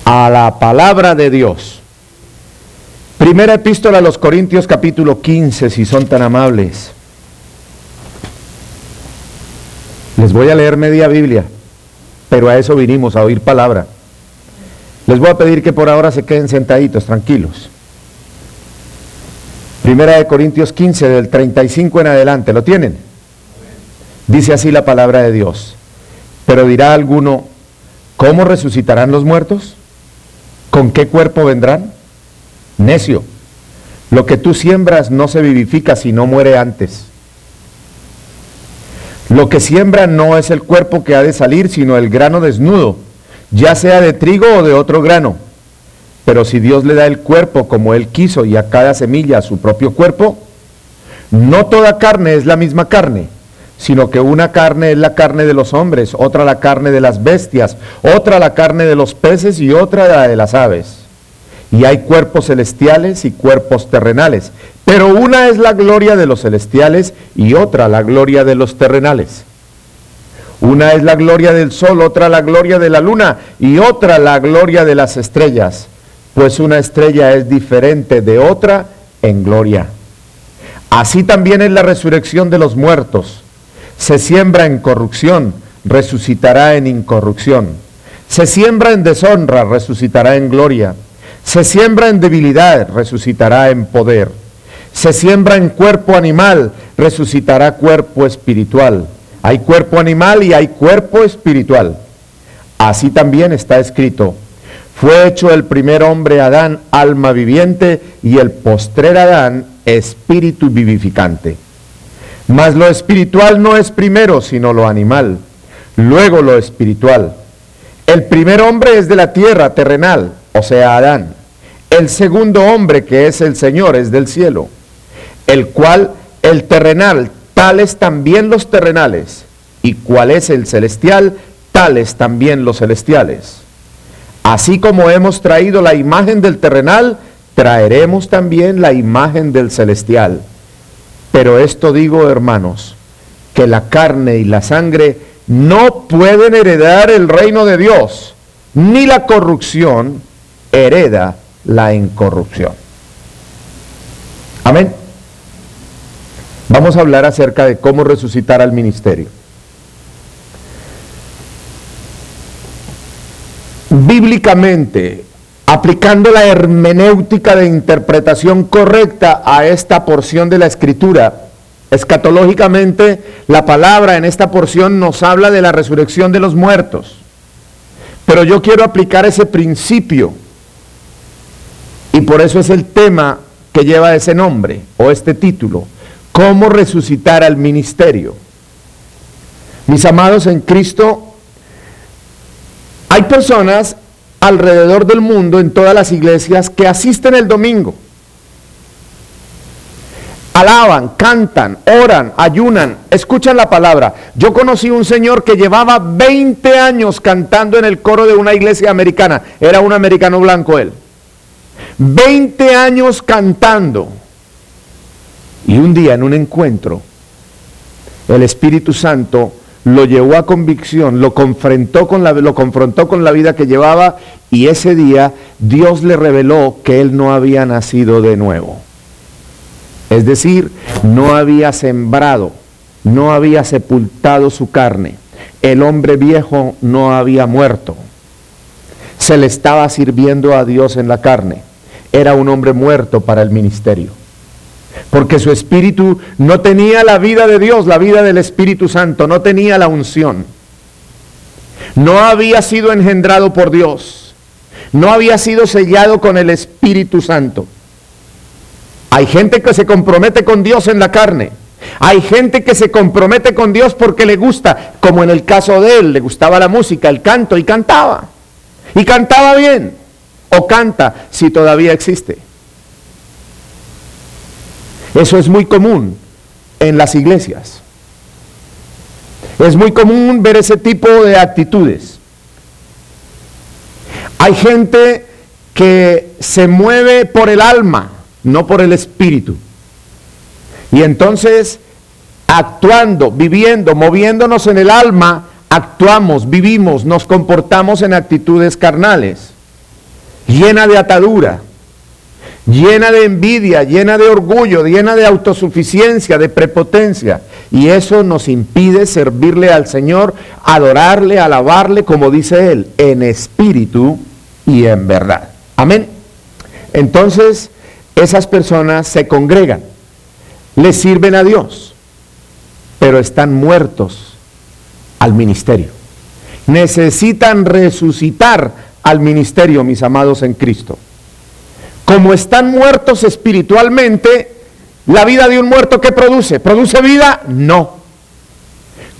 a la palabra de Dios. Primera epístola a los Corintios, capítulo 15, si son tan amables. Les voy a leer media Biblia, pero a eso vinimos, a oír palabra. Les voy a pedir que por ahora se queden sentaditos, tranquilos. Primera de Corintios 15, del 35 en adelante, ¿lo tienen? Dice así la palabra de Dios. Pero dirá alguno, ¿cómo resucitarán los muertos? ¿Con qué cuerpo vendrán? Necio, lo que tú siembras no se vivifica si no muere antes. Lo que siembra no es el cuerpo que ha de salir, sino el grano desnudo, ya sea de trigo o de otro grano. Pero si Dios le da el cuerpo como Él quiso y a cada semilla su propio cuerpo, no toda carne es la misma carne, sino que una carne es la carne de los hombres, otra la carne de las bestias, otra la carne de los peces y otra la de las aves. Y hay cuerpos celestiales y cuerpos terrenales, pero una es la gloria de los celestiales y otra la gloria de los terrenales. Una es la gloria del sol, otra la gloria de la luna y otra la gloria de las estrellas, pues una estrella es diferente de otra en gloria. Así también es la resurrección de los muertos. Se siembra en corrupción, resucitará en incorrupción. Se siembra en deshonra, resucitará en gloria. Se siembra en debilidad, resucitará en poder. Se siembra en cuerpo animal, resucitará cuerpo espiritual. Hay cuerpo animal y hay cuerpo espiritual. Así también está escrito, fue hecho el primer hombre Adán, alma viviente, y el postrer Adán, espíritu vivificante. Mas lo espiritual no es primero, sino lo animal, luego lo espiritual. El primer hombre es de la tierra terrenal, o sea, Adán. El segundo hombre, que es el Señor, es del cielo, el cual, el terrenal, tales también los terrenales, y cuál es el celestial, tales también los celestiales. Así como hemos traído la imagen del terrenal, traeremos también la imagen del celestial. Pero esto digo, hermanos, que la carne y la sangre no pueden heredar el reino de Dios, ni la corrupción hereda la incorrupción. Amén. Vamos a hablar acerca de cómo resucitar al ministerio. Bíblicamente, aplicando la hermenéutica de interpretación correcta a esta porción de la Escritura, escatológicamente, la palabra en esta porción nos habla de la resurrección de los muertos. Pero yo quiero aplicar ese principio, y por eso es el tema que lleva ese nombre, o este título, ¿cómo resucitar al ministerio? Mis amados en Cristo, hay personas alrededor del mundo, en todas las iglesias, que asisten el domingo. Alaban, cantan, oran, ayunan, escuchan la palabra. Yo conocí un señor que llevaba 20 años cantando en el coro de una iglesia americana. Era un americano blanco él. 20 años cantando. Y un día en un encuentro, el Espíritu Santo lo llevó a convicción, lo confrontó con la vida que llevaba, y ese día Dios le reveló que él no había nacido de nuevo. Es decir, no había sembrado, no había sepultado su carne. El hombre viejo no había muerto. Se le estaba sirviendo a Dios en la carne. Era un hombre muerto para el ministerio, porque su espíritu no tenía la vida de Dios, la vida del Espíritu Santo, no tenía la unción. No había sido engendrado por Dios, no había sido sellado con el Espíritu Santo. Hay gente que se compromete con Dios en la carne. Hay gente que se compromete con Dios porque le gusta, como en el caso de él, le gustaba la música, el canto, y cantaba. Y cantaba bien, o canta, si todavía existe. Eso es muy común en las iglesias. Es muy común ver ese tipo de actitudes. Hay gente que se mueve por el alma, no por el espíritu. Y entonces, actuando, viviendo, moviéndonos en el alma, actuamos, vivimos, nos comportamos en actitudes carnales. llena de atadura, llena de envidia, llena de orgullo, llena de autosuficiencia, de prepotencia. Y eso nos impide servirle al Señor, adorarle, alabarle, como dice Él, en espíritu y en verdad. Amén. Entonces, esas personas se congregan, le sirven a Dios, pero están muertos al ministerio. Necesitan resucitar al ministerio, mis amados en Cristo. Como están muertos espiritualmente, la vida de un muerto, ¿qué produce? ¿Produce vida? No.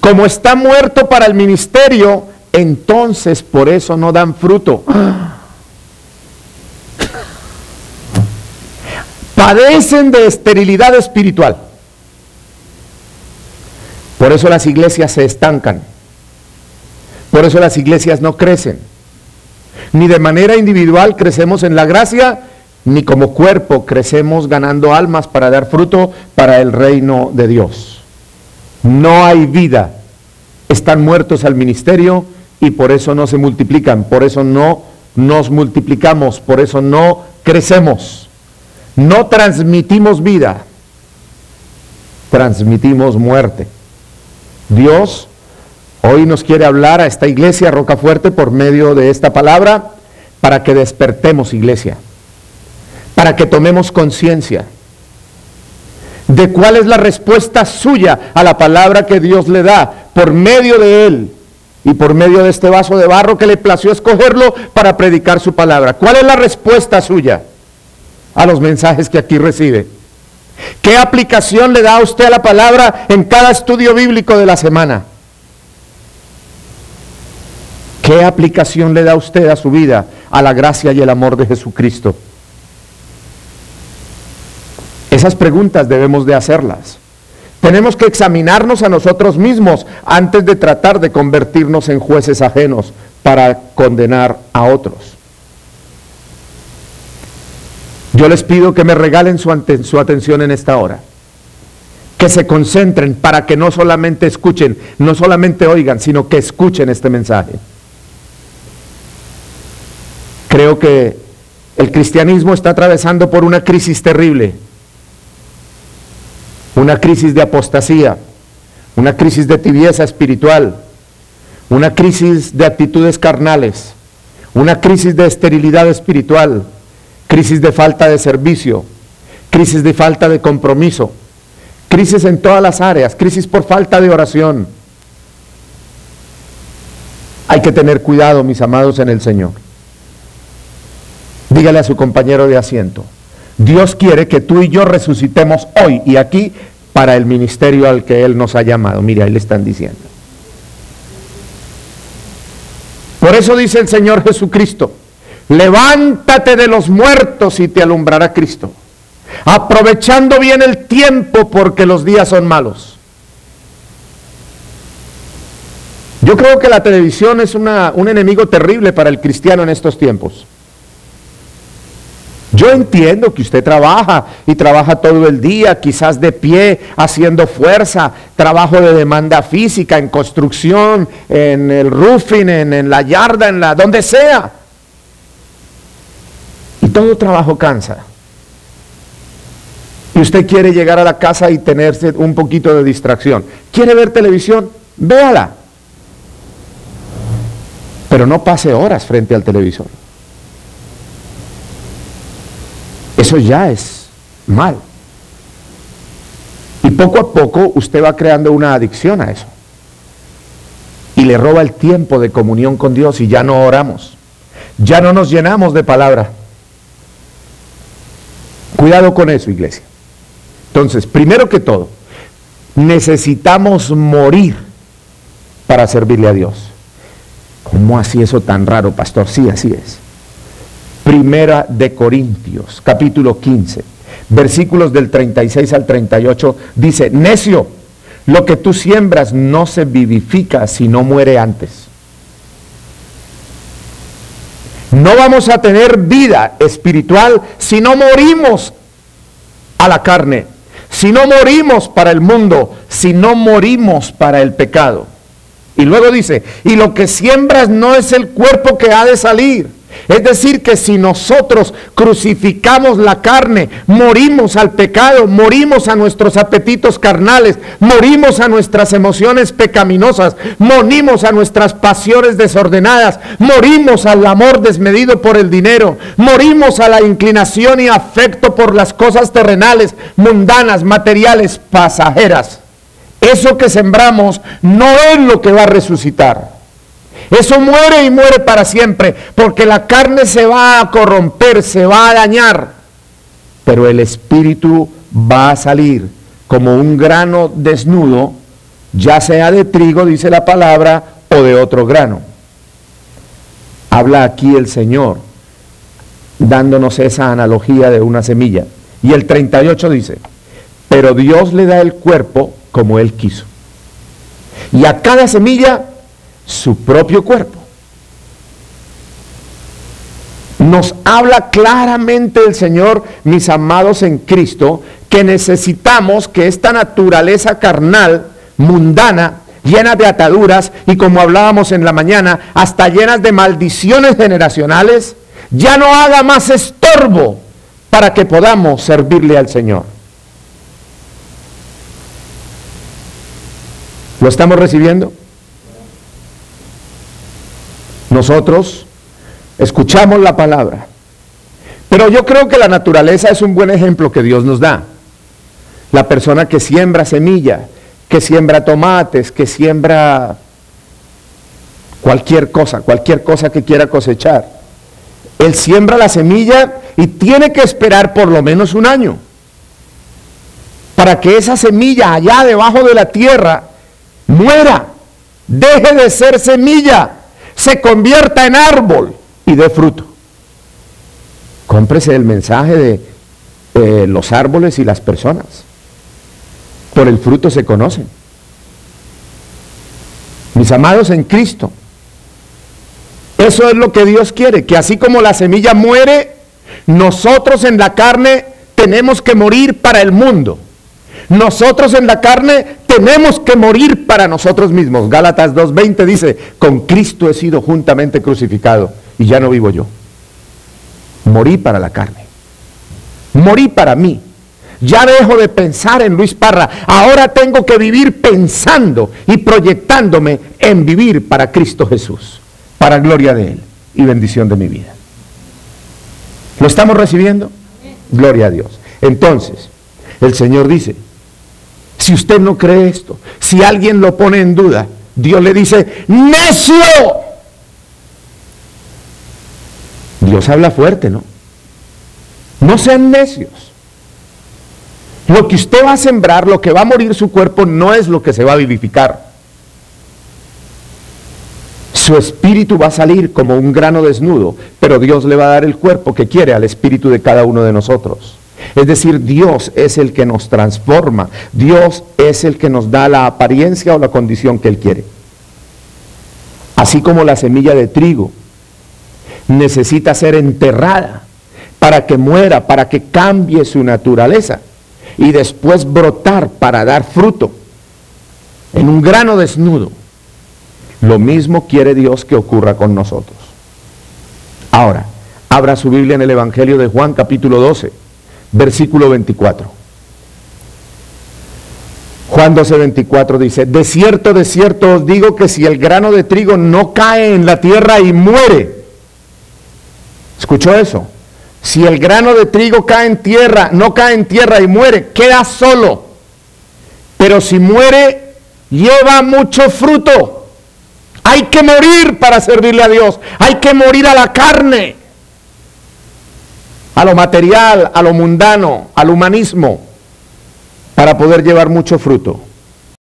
Como está muerto para el ministerio, entonces por eso no dan fruto. Padecen de esterilidad espiritual. Por eso las iglesias se estancan. Por eso las iglesias no crecen. Ni de manera individual crecemos en la gracia, ni como cuerpo crecemos ganando almas para dar fruto para el reino de Dios. No hay vida. Están muertos al ministerio y por eso no se multiplican. Por eso no nos multiplicamos. Por eso no crecemos. No transmitimos vida. Transmitimos muerte. Dios hoy nos quiere hablar a esta iglesia Rocafuerte por medio de esta palabra para que despertemos, iglesia, para que tomemos conciencia de cuál es la respuesta suya a la palabra que Dios le da por medio de Él y por medio de este vaso de barro que le plació escogerlo para predicar su palabra. ¿Cuál es la respuesta suya a los mensajes que aquí recibe? ¿Qué aplicación le da a usted a la palabra en cada estudio bíblico de la semana? ¿Qué aplicación le da usted a su vida, a la gracia y el amor de Jesucristo? Esas preguntas debemos de hacerlas. Tenemos que examinarnos a nosotros mismos antes de tratar de convertirnos en jueces ajenos para condenar a otros. Yo les pido que me regalen su atención en esta hora. Que se concentren para que no solamente escuchen, no solamente oigan, sino que escuchen este mensaje. Creo que el cristianismo está atravesando por una crisis terrible. Una crisis de apostasía, una crisis de tibieza espiritual, una crisis de actitudes carnales, una crisis de esterilidad espiritual, crisis de falta de servicio, crisis de falta de compromiso, crisis en todas las áreas, crisis por falta de oración. Hay que tener cuidado, mis amados en el Señor. Dígale a su compañero de asiento: Dios quiere que tú y yo resucitemos hoy y aquí para el ministerio al que Él nos ha llamado. Mire, ahí le están diciendo. Por eso dice el Señor Jesucristo: levántate de los muertos y te alumbrará Cristo, aprovechando bien el tiempo porque los días son malos. Yo creo que la televisión es un enemigo terrible para el cristiano en estos tiempos. Yo entiendo que usted trabaja y trabaja todo el día, quizás de pie, haciendo fuerza, trabajo de demanda física, en construcción, en el roofing, en la yarda, donde sea. Y todo trabajo cansa. Y usted quiere llegar a la casa y tenerse un poquito de distracción. ¿Quiere ver televisión? Véala. Pero no pase horas frente al televisor. Eso ya es mal. Y poco a poco usted va creando una adicción a eso. Y le roba el tiempo de comunión con Dios y ya no oramos. Ya no nos llenamos de palabra. Cuidado con eso, iglesia. Entonces, primero que todo, necesitamos morir para servirle a Dios. ¿Cómo así eso tan raro, pastor? Sí, así es. Primera de Corintios, capítulo 15, versículos del 36 al 38, dice: necio, lo que tú siembras no se vivifica si no muere antes. No vamos a tener vida espiritual si no morimos a la carne, si no morimos para el mundo, si no morimos para el pecado. Y luego dice: y lo que siembras no es el cuerpo que ha de salir, Es decir, que si nosotros crucificamos la carne, morimos al pecado, morimos a nuestros apetitos carnales, morimos a nuestras emociones pecaminosas, morimos a nuestras pasiones desordenadas, morimos al amor desmedido por el dinero, morimos a la inclinación y afecto por las cosas terrenales, mundanas, materiales, pasajeras. Eso que sembramos no es lo que va a resucitar. Eso muere y muere para siempre, porque la carne se va a corromper, se va a dañar, pero el espíritu va a salir como un grano desnudo, ya sea de trigo, dice la palabra, o de otro grano. Habla aquí el Señor, dándonos esa analogía de una semilla. Y el 38 dice, pero Dios le da el cuerpo como Él quiso, y a cada semilla su propio cuerpo. Nos habla claramente el Señor, mis amados en Cristo, que necesitamos que esta naturaleza carnal, mundana, llena de ataduras y, como hablábamos en la mañana, hasta llenas de maldiciones generacionales, ya no haga más estorbo para que podamos servirle al Señor. ¿Lo estamos recibiendo? Nosotros escuchamos la palabra, pero yo creo que la naturaleza es un buen ejemplo que Dios nos da. La persona que siembra semilla, que siembra tomates, que siembra cualquier cosa que quiera cosechar. Él siembra la semilla y tiene que esperar por lo menos un año para que esa semilla allá debajo de la tierra muera, deje de ser semilla, se convierta en árbol y dé fruto. Cómprese el mensaje de los árboles y las personas. Por el fruto se conocen. Mis amados en Cristo, eso es lo que Dios quiere, que así como la semilla muere, nosotros en la carne tenemos que morir para el mundo. Nosotros en la carne tenemos que morir para nosotros mismos. Gálatas 2:20 dice, con Cristo he sido juntamente crucificado y ya no vivo yo. Morí para la carne. Morí para mí. Ya dejo de pensar en Luis Parra. Ahora tengo que vivir pensando y proyectándome en vivir para Cristo Jesús, para gloria de Él y bendición de mi vida. ¿Lo estamos recibiendo? Gloria a Dios. Entonces, el Señor dice, si usted no cree esto, si alguien lo pone en duda, Dios le dice, ¡necio! Dios habla fuerte, ¿no? No sean necios. Lo que usted va a sembrar, lo que va a morir su cuerpo, no es lo que se va a vivificar. Su espíritu va a salir como un grano desnudo, pero Dios le va a dar el cuerpo que quiere al espíritu de cada uno de nosotros. Es decir, Dios es el que nos transforma, Dios es el que nos da la apariencia o la condición que Él quiere. Así como la semilla de trigo necesita ser enterrada para que muera, para que cambie su naturaleza y después brotar para dar fruto en un grano desnudo, lo mismo quiere Dios que ocurra con nosotros. Ahora, abra su Biblia en el Evangelio de Juan capítulo 12. Versículo 24. Juan 12:24 dice, de cierto os digo que si el grano de trigo no cae en la tierra y muere. ¿Escuchó eso? Si el grano de trigo cae en tierra, no cae en tierra y muere, queda solo. Pero si muere, lleva mucho fruto. Hay que morir para servirle a Dios. Hay que morir a la carne, a lo material, a lo mundano, al humanismo, para poder llevar mucho fruto.